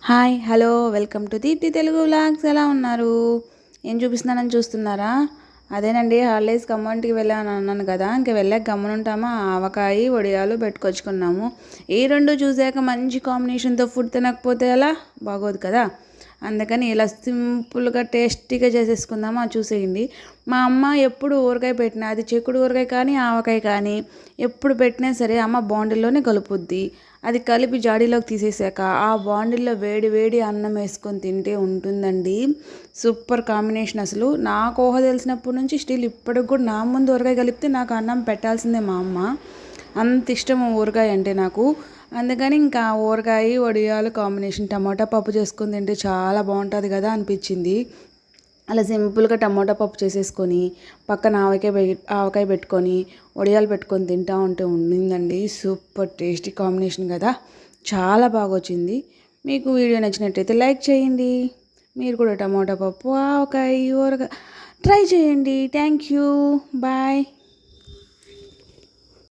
Hi hello welcome to Deepthi Telugu vlogs. ఎలా ఉన్నారు? ఏం చూపిస్తున్నానని చూస్తున్నారా? అదేనండి, హాలిడేస్ ఖమ్మంటికి వెళ్ళాను అన్నాను కదా, ఇంక వెళ్ళాక గమ్మునుంటామా, ఆవకాయ వడియాలు పెట్టుకొచ్చుకున్నాము. ఈ రెండు చూసాక మంచి కాంబినేషన్తో ఫుడ్ తినకపోతే ఎలా బాగోదు కదా. అందుకని ఇలా సింపుల్గా టేస్టీగా చేసేసుకుందామా, చూసేయండి. మా అమ్మ ఎప్పుడు ఊరగాయ పెట్టినా, అది చిక్కుడు ఊరగాయ కానీ ఆవకాయ కానీ ఎప్పుడు పెట్టినా సరే అమ్మ బాండిల్లోనే కలుపుద్ది. అది కలిపి జాడీలోకి తీసేసాక ఆ బాండిల్లో వేడి వేడి అన్నం వేసుకొని తింటే ఉంటుందండి సూపర్ కాంబినేషన్. అసలు నాకు ఊహ తెలిసినప్పటి నుంచి స్టిల్ ఇప్పటికి కూడా నా ముందు ఊరగాయ కలిపితే నాకు అన్నం పెట్టాల్సిందే మా అమ్మ. అంత ఇష్టం ఊరగాయ అంటే నాకు. అందుకని ఇంకా ఊరగాయ వడియాలు కాంబినేషన్ టమాటా పప్పు చేసుకొని తింటే చాలా బాగుంటుంది కదా అనిపించింది. అలా సింపుల్గా టమాటా పప్పు చేసేసుకొని పక్కన ఆవకాయ పెట్టుకొని వడియాలు పెట్టుకొని తింటా ఉంటే ఉండిందండి సూపర్ టేస్టీ కాంబినేషన్ కదా. చాలా బాగా వచ్చింది. మీకు వీడియో నచ్చినట్టయితే లైక్ చేయండి. మీరు కూడా టమాటా పప్పు ఆవకాయ ఊరగాయ ట్రై చేయండి. Thank you. బాయ్.